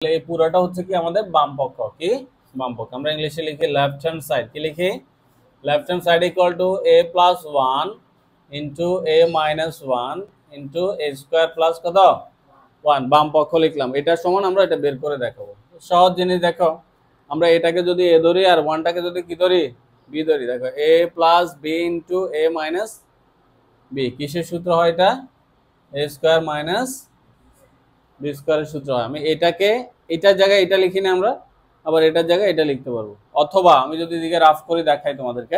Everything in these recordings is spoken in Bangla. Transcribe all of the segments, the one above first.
এই পুরোটা হচ্ছে কি আমাদের বাম পক্ষ, কি বাম পক্ষ। আমরা ইংলিশে লিখি লেফট হ্যান্ড সাইড, কি লিখি left hand side equal to a plus 1 into a minus 1 into a square plus কত 1, বাম পক্ষ লিখলাম। এটা সমান আমরা এটা বের করে দেখাবো। সহজ জিনিস দেখো, আমরা এটাকে যদি a ধরি আর 1টাকে যদি কি ধরি b ধরি, দেখো a plus b into a minus b, কিসের সূত্র হয় এটা? a স্কোয়ার মাইনাস b স্কোয়ারের সূত্র হয়। আমি এটাকে এটার জায়গায় এটা লিখি না, আমরা আবার এটার জায়গায় এটা লিখতে পারবো। অথবা আমি যদি এদিকে রাফ করে দেখাই তোমাদেরকে,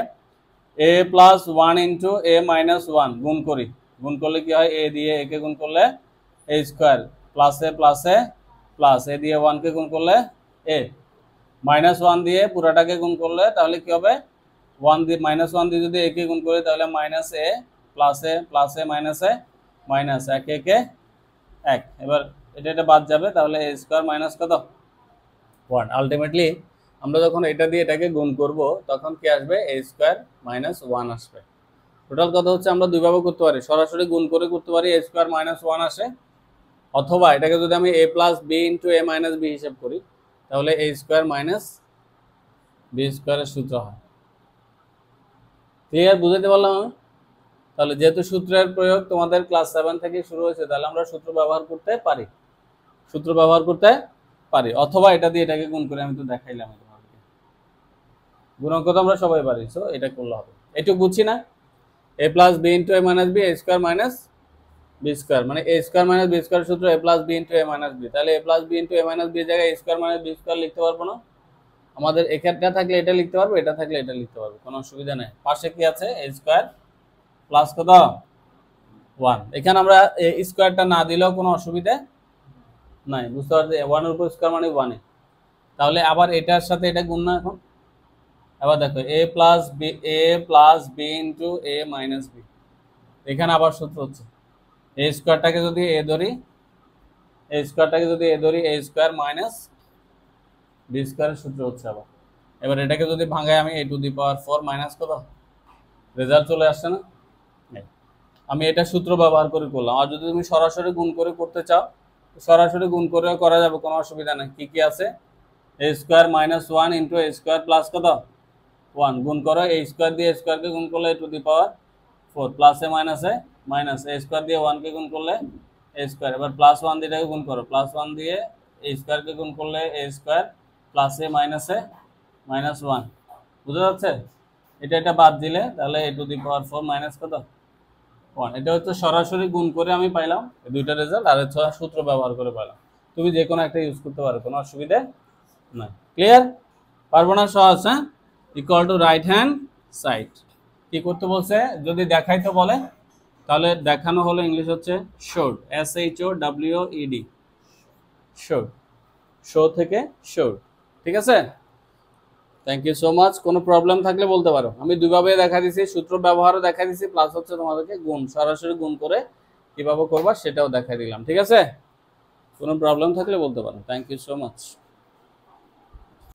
a plus 1 into a minus 1 গুণ করি, গুণ করলে কি হয়? a দিয়ে a কে গুণ করলে a স্কোয়ার প্লাসে প্লাসে প্লাস, a দিয়ে 1 কে গুণ করলে a মাইনাস 1 দিয়ে পুরাটাকে গুণ করলে তাহলে কি হবে? 1 দিয়ে মাইনাস 1 দিয়ে যদি a কে গুণ করি তাহলে মাইনাস a প্লাসে প্লাসে মাইনাসে মাইনাস, এক একে এক। এবার এটা বাদ যাবে, তাহলে a স্কোয়ার মাইনাস কত 1। আলটিমেটলি আমরা যখন এটা দিয়ে এটাকে গুণ করব তখন কি আসবে? a স্কোয়ার মাইনাস 1 আসবে। টোটাল কথা হচ্ছে আমরা দুইভাবে করতে পারি, সরাসরি গুণ করে করতে পারি, a স্কোয়ার মাইনাস 1 আসে। অথবা এটাকে যদি আমি a plus b into a minus b হিসাব করি তাহলে a স্কোয়ার মাইনাস b স্কোয়ারের সূত্র হয়। ক্লিয়ার? বুঝতে পারলাম? তাহলে যেহেতু সূত্রের প্রয়োগ তোমাদের ক্লাস 7 থেকে শুরু হয়েছে, তাহলে আমরা সূত্র ব্যবহার করতে পারি, সূত্র ব্যবহার করতে পারি। অথবা এটা দিয়ে এটাকে গুণ করে, আমি তো দেখাইলাম তোমাদেরকে, গুণক তো আমরা সবাই পারি, সো এটা করলে হবে। একটু বুঝছি না? a plus b into a minus b, a square minus b square, মানে a square minus b square সূত্র a plus b into a minus b। তাহলে a plus b into a minus b এর জায়গায় a square minus b square লিখতে পারবো না? আমাদের এখানটা থাকলে এটা লিখতে পারবো, এটা থাকলে এটা লিখতে পারবো, কোনো অসুবিধা নেই। পাশে কি আছে? a স্কোয়ার প্লাস কত 1। এখানে আমরা এই স্কোয়ারটা না দিলেও কোনো অসুবিধা নাই, বুঝতে পারছি? 1 এর উপর স্কোয়ার মানে 1। তাহলে আবার এটার সাথে এটা গুণ না এখন? আবার দেখো a plus b into a minus b, এখানে আবার সূত্র হচ্ছে a স্কোয়ারটাকে যদি a ধরি, a স্কোয়ার মাইনাস b স্কোয়ারের সূত্র হচ্ছে আবার। এবার এটাকে যদি ভাঙাই আমি, a to the power 4 minus কত, রেজাল্ট চলে আসছে না? আমি এটা সূত্র ব্যবহার করে করলাম। আর যদি তুমি সরাসরি গুণ করে করতে চাও, সরাসরি গুণ করেও করা যাবে, কোনো অসুবিধা নেই। কি কি আছে? a square minus 1 into a square plus কত 1 গুণ করো, a স্কোয়ার দিয়ে স্কোয়ারকে গুণ করলে a টু দি পাওয়ার 4 প্লাসে মাইনাসে মাইনাস, a স্কোয়ার দিয়ে 1 কে গুণ করলে a স্কোয়ার, এবার প্লাস 1 দিয়ে এটাকে গুণ করো, প্লাস 1 দিয়ে a স্কোয়ারকে গুণ করলে a স্কোয়ার প্লাসে মাইনাসে মাইনাস 1। বুঝতে পারছে? এটা বাদ দিলে তাহলে a to the power 4 minus কত 1। এটা হচ্ছে সরাসরি গুণ করে আমি পাইলাম এই দুইটা রেজাল্ট, আর হচ্ছে সূত্র ব্যবহার করে পাইলাম। তুমি যে কোনো একটা ইউজ করতে পারো, কোনো অসুবিধা নাই। ক্লিয়ার? পারবো না? সহজ। হ্যাঁ, equal to right hand side. কি করতে বলছে? যদি দেখাইতে বলে তাহলে দেখানো হলো ইংলিশ হচ্ছে শোড, SHOWED, শোড, শো থেকে শোড। ঠিক আছে? Thank you so much. কোনো প্রবলেম থাকলে বলতে পারো। আমি দুইভাবে দেখা দিছি, সূত্র ব্যবহারও দেখা দিছি, প্লাস হচ্ছে তোমাদেরকে গুণ, সরাসরি গুণ করে কিভাবে করবা সেটাও দেখা দিলাম। ঠিক আছে? কোনো প্রবলেম থাকলে বলতে পারো। Thank you so much.